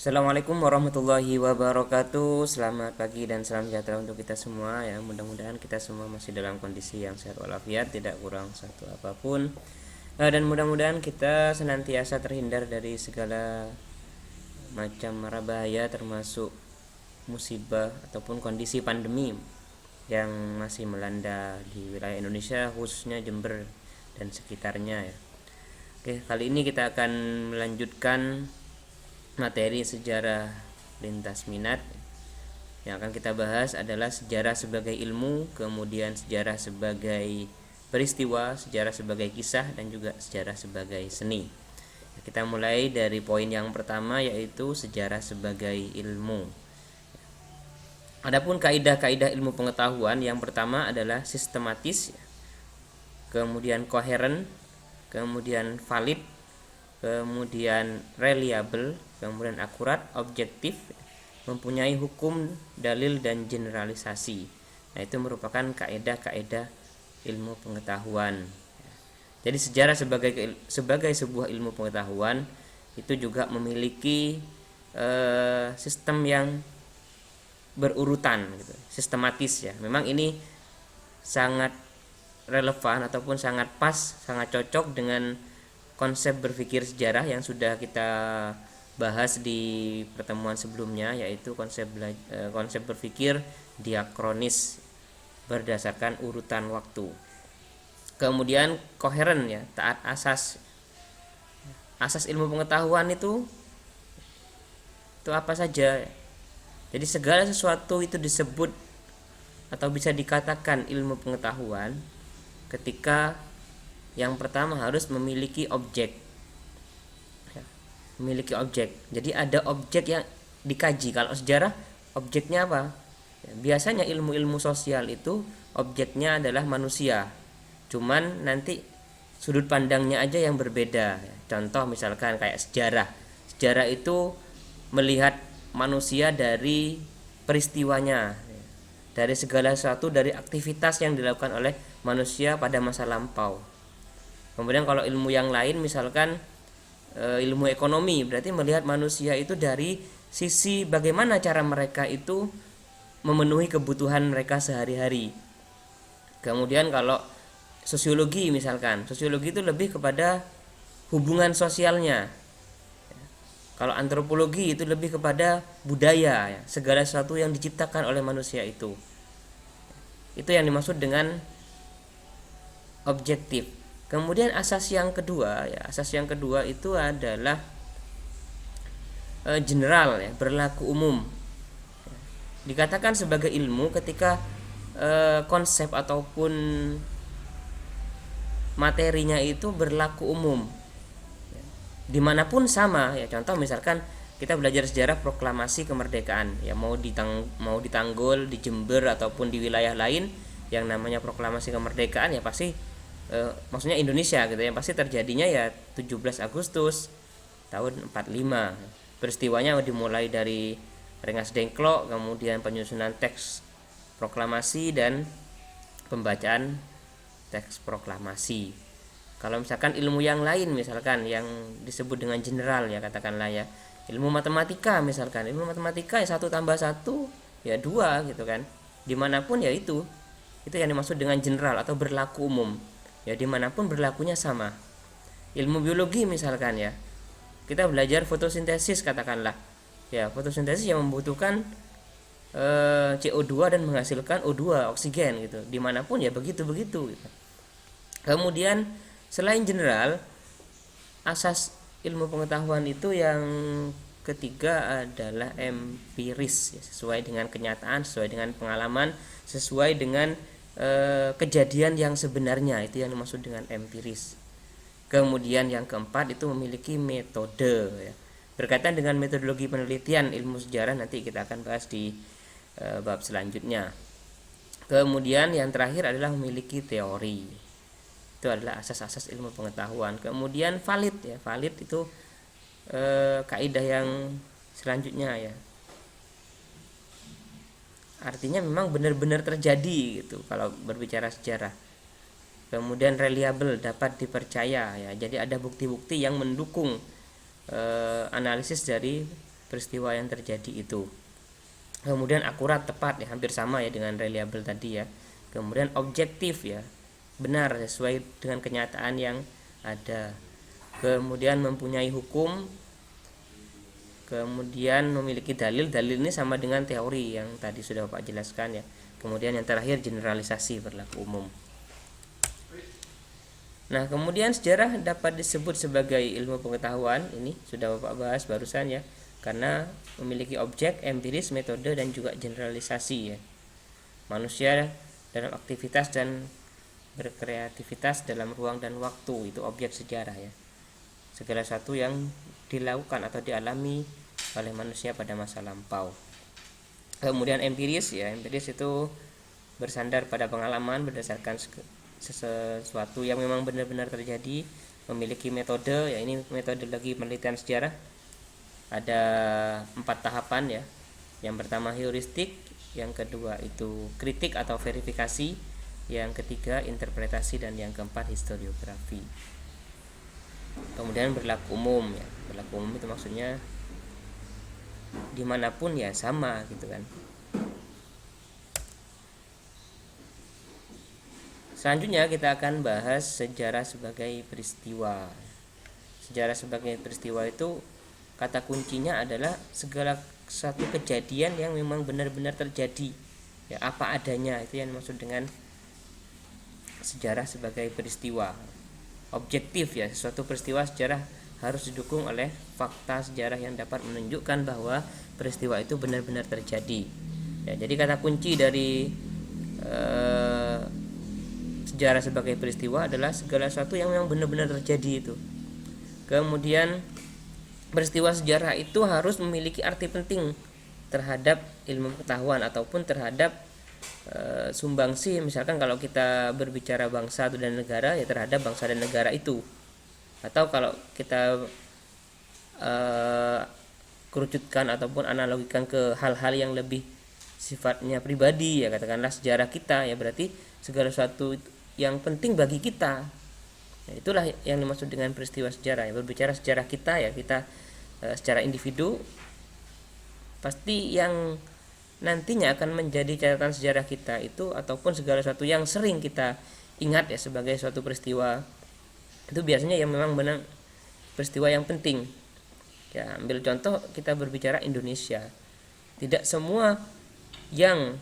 Assalamualaikum warahmatullahi wabarakatuh. Selamat pagi dan salam sejahtera untuk kita semua ya. Mudah-mudahan kita semua masih dalam kondisi yang sehat walafiat, tidak kurang satu apapun. Dan mudah-mudahan kita senantiasa terhindar dari segala macam mara bahaya, termasuk musibah ataupun kondisi pandemi yang masih melanda di wilayah Indonesia, khususnya Jember dan sekitarnya ya. Oke, kali ini kita akan melanjutkan materi sejarah lintas minat. Yang akan kita bahas adalah sejarah sebagai ilmu, kemudian sejarah sebagai peristiwa, sejarah sebagai kisah, dan juga sejarah sebagai seni. Kita mulai dari poin yang pertama, yaitu sejarah sebagai ilmu. Adapun kaidah-kaidah ilmu pengetahuan, yang pertama adalah sistematis, kemudian koheren, kemudian valid, kemudian reliable, kemudian akurat, objektif, mempunyai hukum, dalil, dan generalisasi. Nah, itu merupakan kaidah-kaidah ilmu pengetahuan. Jadi sejarah sebagai sebuah ilmu pengetahuan itu juga memiliki sistem yang berurutan gitu, sistematis ya. Memang ini sangat relevan ataupun sangat pas, sangat cocok dengan konsep berpikir sejarah yang sudah kita bahas di pertemuan sebelumnya, yaitu konsep berpikir diakronis berdasarkan urutan waktu. Kemudian koheren ya, taat asas. Asas ilmu pengetahuan itu apa saja? Jadi segala sesuatu itu disebut atau bisa dikatakan ilmu pengetahuan ketika yang pertama harus memiliki objek. Memiliki objek. Jadi ada objek yang dikaji. Kalau sejarah, objeknya apa? Biasanya ilmu-ilmu sosial itu objeknya adalah manusia. Cuman nanti sudut pandangnya aja yang berbeda. Contoh misalkan kayak sejarah. Sejarah itu melihat manusia dari peristiwanya, dari segala sesuatu, dari aktivitas yang dilakukan oleh manusia pada masa lampau. Kemudian kalau ilmu yang lain misalkan ilmu ekonomi, berarti melihat manusia itu dari sisi bagaimana cara mereka itu memenuhi kebutuhan mereka sehari-hari. Kemudian kalau sosiologi misalkan, sosiologi itu lebih kepada hubungan sosialnya. Kalau antropologi itu lebih kepada budaya ya, segala sesuatu yang diciptakan oleh manusia itu. Itu yang dimaksud dengan objektif. Kemudian asas yang kedua itu adalah general ya, berlaku umum. Dikatakan sebagai ilmu ketika konsep ataupun materinya itu berlaku umum, dimanapun sama ya. Contoh misalkan kita belajar sejarah proklamasi kemerdekaan ya, mau di Tanggul, di Jember ataupun di wilayah lain, yang namanya proklamasi kemerdekaan ya pasti maksudnya Indonesia gitu ya, pasti terjadinya ya 17 Agustus tahun 45. Peristiwanya dimulai dari Rengas Dengklok, kemudian penyusunan teks proklamasi dan pembacaan teks proklamasi. Kalau misalkan ilmu yang lain, misalkan yang disebut dengan general ya, katakanlah ya, ilmu matematika misalkan, ilmu matematika ya 1 tambah 1 ya 2 gitu kan, dimanapun ya itu yang dimaksud dengan general atau berlaku umum ya, dimanapun berlakunya sama. Ilmu biologi misalkan ya, kita belajar fotosintesis katakanlah ya, fotosintesis yang membutuhkan CO2 dan menghasilkan O2, oksigen gitu, dimanapun ya begitu gitu. Kemudian selain general, asas ilmu pengetahuan itu yang ketiga adalah empiris ya, sesuai dengan kenyataan, sesuai dengan pengalaman, sesuai dengan kejadian yang sebenarnya, itu yang dimaksud dengan empiris. Kemudian yang keempat itu memiliki metode ya. Berkaitan dengan metodologi penelitian ilmu sejarah nanti kita akan bahas di bab selanjutnya. Kemudian yang terakhir adalah memiliki teori. Itu adalah asas-asas ilmu pengetahuan. Kemudian valid ya, valid itu kaidah yang selanjutnya ya, artinya memang benar-benar terjadi gitu kalau berbicara sejarah. Kemudian reliable, dapat dipercaya ya, jadi ada bukti-bukti yang mendukung analisis dari peristiwa yang terjadi itu. Kemudian akurat, tepat, ya hampir sama ya dengan reliable tadi ya. Kemudian objektif, ya benar sesuai dengan kenyataan yang ada. Kemudian mempunyai hukum, kemudian memiliki dalil. Dalil ini sama dengan teori yang tadi sudah Bapak jelaskan ya. Kemudian yang terakhir generalisasi, berlaku umum. Nah, kemudian sejarah dapat disebut sebagai ilmu pengetahuan. Ini sudah Bapak bahas barusan ya, karena memiliki objek, empiris, metode, dan juga generalisasi ya. Manusia dalam aktivitas dan berkreativitas dalam ruang dan waktu, itu objek sejarah ya. Segala sesuatu yang dilakukan atau dialami oleh manusia pada masa lampau. Kemudian empiris ya, empiris itu bersandar pada pengalaman berdasarkan sesuatu yang memang benar-benar terjadi. Memiliki metode, ya ini metodologi penelitian sejarah. Ada 4 tahapan ya. Yang pertama heuristik, yang kedua itu kritik atau verifikasi, yang ketiga interpretasi, dan yang keempat historiografi. Kemudian berlaku umum ya. Berlaku umum itu maksudnya dimanapun ya sama gitu kan. Selanjutnya kita akan bahas sejarah sebagai peristiwa. Sejarah sebagai peristiwa itu kata kuncinya adalah segala satu kejadian yang memang benar-benar terjadi ya, apa adanya. Itu yang dimaksud dengan sejarah sebagai peristiwa. Objektif ya, suatu peristiwa sejarah harus didukung oleh fakta sejarah yang dapat menunjukkan bahwa peristiwa itu benar-benar terjadi ya. Jadi kata kunci dari sejarah sebagai peristiwa adalah segala sesuatu yang memang benar-benar terjadi itu. Kemudian peristiwa sejarah itu harus memiliki arti penting terhadap ilmu pengetahuan ataupun terhadap sumbangsi. Misalkan kalau kita berbicara bangsa dan negara, ya terhadap bangsa dan negara itu. Atau kalau kita kerucutkan ataupun analogikan ke hal-hal yang lebih sifatnya pribadi ya, katakanlah sejarah kita ya, berarti segala sesuatu yang penting bagi kita. Nah, itulah yang dimaksud dengan peristiwa sejarah ya. Berbicara sejarah kita ya, kita secara individu, pasti yang nantinya akan menjadi catatan sejarah kita itu ataupun segala sesuatu yang sering kita ingat ya sebagai suatu peristiwa, itu biasanya yang memang benar peristiwa yang penting ya. Ambil contoh, kita berbicara Indonesia, tidak semua yang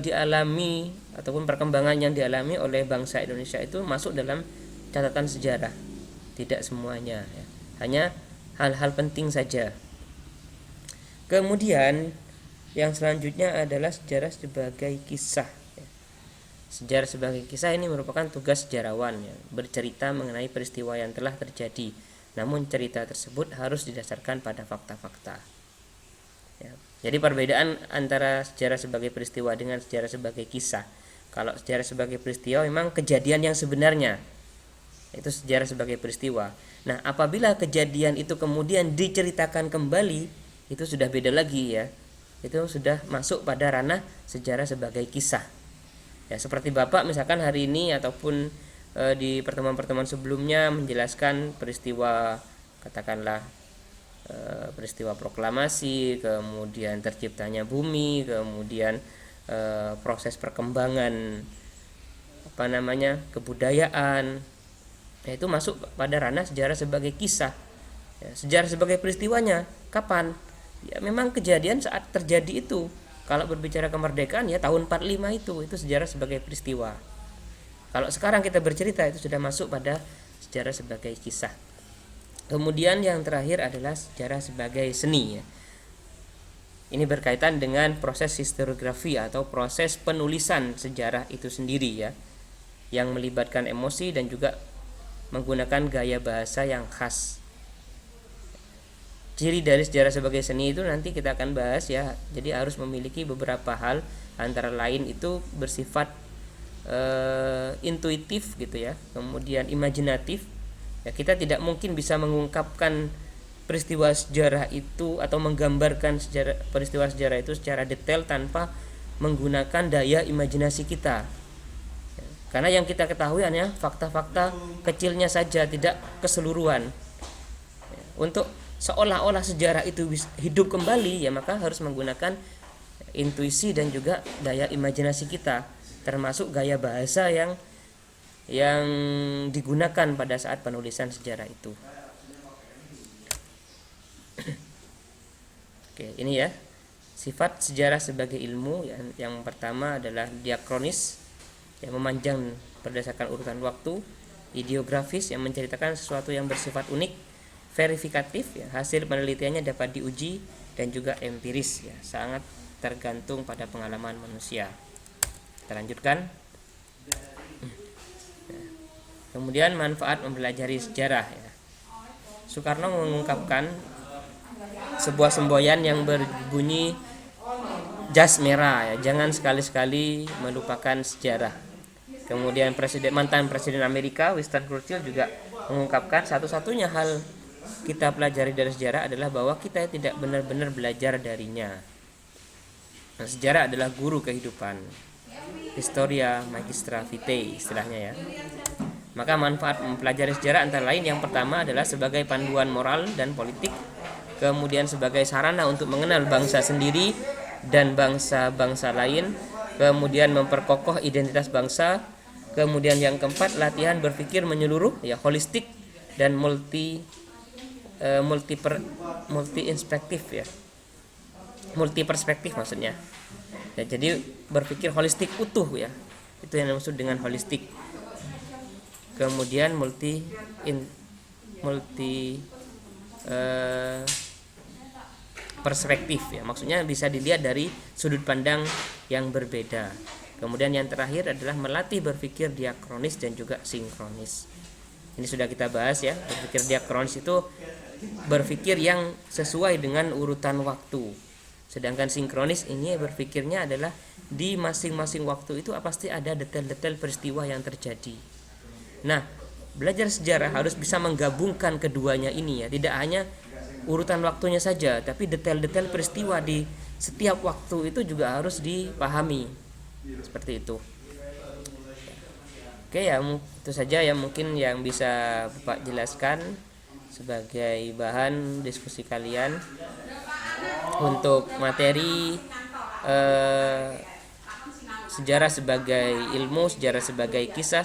dialami ataupun perkembangan yang dialami oleh bangsa Indonesia itu masuk dalam catatan sejarah, tidak semuanya ya. Hanya hal-hal penting saja. Kemudian yang selanjutnya adalah sejarah sebagai kisah ya. Sejarah sebagai kisah ini merupakan tugas sejarawan ya, bercerita mengenai peristiwa yang telah terjadi, namun cerita tersebut harus didasarkan pada fakta-fakta ya. Jadi perbedaan antara sejarah sebagai peristiwa dengan sejarah sebagai kisah. Kalau sejarah sebagai peristiwa memang kejadian yang sebenarnya, itu sejarah sebagai peristiwa. Nah, apabila kejadian itu kemudian diceritakan kembali, itu sudah beda lagi ya. Itu sudah masuk pada ranah sejarah sebagai kisah. Ya, seperti Bapak misalkan hari ini ataupun di pertemuan-pertemuan sebelumnya menjelaskan peristiwa, katakanlah peristiwa proklamasi, kemudian terciptanya bumi, kemudian proses perkembangan kebudayaan. Nah, itu masuk pada ranah sejarah sebagai kisah ya. Sejarah sebagai peristiwanya kapan? Ya memang kejadian saat terjadi itu. Kalau berbicara kemerdekaan ya tahun 45 itu sejarah sebagai peristiwa. Kalau sekarang kita bercerita, itu sudah masuk pada sejarah sebagai kisah. Kemudian yang terakhir adalah sejarah sebagai seni ya. Ini berkaitan dengan proses historiografi atau proses penulisan sejarah itu sendiri ya, yang melibatkan emosi dan juga menggunakan gaya bahasa yang khas. Ciri dari sejarah sebagai seni itu nanti kita akan bahas ya. Jadi harus memiliki beberapa hal, antara lain itu bersifat intuitif gitu ya, kemudian imajinatif. Ya, kita tidak mungkin bisa mengungkapkan peristiwa sejarah itu atau menggambarkan peristiwa sejarah itu secara detail tanpa menggunakan daya imajinasi kita. Ya, karena yang kita ketahui hanya fakta-fakta kecilnya saja, tidak keseluruhan. Ya, untuk seolah-olah sejarah itu hidup kembali, ya maka harus menggunakan intuisi dan juga daya imajinasi kita, termasuk gaya bahasa yang digunakan pada saat penulisan sejarah itu. Oke, ini ya sifat sejarah sebagai ilmu. Yang pertama adalah diakronis, yang memanjang berdasarkan urutan waktu; ideografis, yang menceritakan sesuatu yang bersifat unik; verifikatif, ya, hasil penelitiannya dapat diuji; dan juga empiris, ya, sangat tergantung pada pengalaman manusia. Kita lanjutkan. Kemudian manfaat mempelajari sejarah, ya. Soekarno mengungkapkan sebuah semboyan yang berbunyi jas merah, ya, jangan sekali-sekali melupakan sejarah. Kemudian mantan presiden Amerika Winston Churchill juga mengungkapkan satu-satunya hal kita pelajari dari sejarah adalah bahwa kita tidak benar-benar belajar darinya. Nah, sejarah adalah guru kehidupan, historia magistra vitae istilahnya, ya. Maka manfaat mempelajari sejarah antara lain, yang pertama adalah sebagai panduan moral dan politik, kemudian sebagai sarana untuk mengenal bangsa sendiri dan bangsa-bangsa lain, kemudian memperkokoh identitas bangsa, kemudian yang keempat latihan berpikir menyeluruh, ya, holistik dan multi inspektif, ya, multi perspektif maksudnya, ya, jadi berpikir holistik utuh, ya, itu yang dimaksud dengan holistik. Kemudian multi perspektif, ya, maksudnya bisa dilihat dari sudut pandang yang berbeda. Kemudian yang terakhir adalah melatih berpikir diakronis dan juga sinkronis. Ini sudah kita bahas, ya. Berpikir diakronis itu berpikir yang sesuai dengan urutan waktu, sedangkan sinkronis ini berpikirnya adalah di masing-masing waktu itu pasti ada detail-detail peristiwa yang terjadi. Nah, belajar sejarah harus bisa menggabungkan keduanya ini, ya, tidak hanya urutan waktunya saja, tapi detail-detail peristiwa di setiap waktu itu juga harus dipahami. Seperti itu. Oke, ya, itu saja ya mungkin yang bisa Bapak jelaskan sebagai bahan diskusi kalian untuk materi sejarah sebagai ilmu, sejarah sebagai kisah,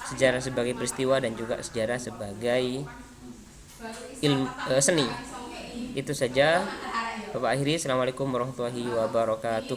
sejarah sebagai peristiwa, dan juga sejarah sebagai seni. Itu saja Bapak akhiri. Assalamualaikum warahmatullahi wabarakatuh.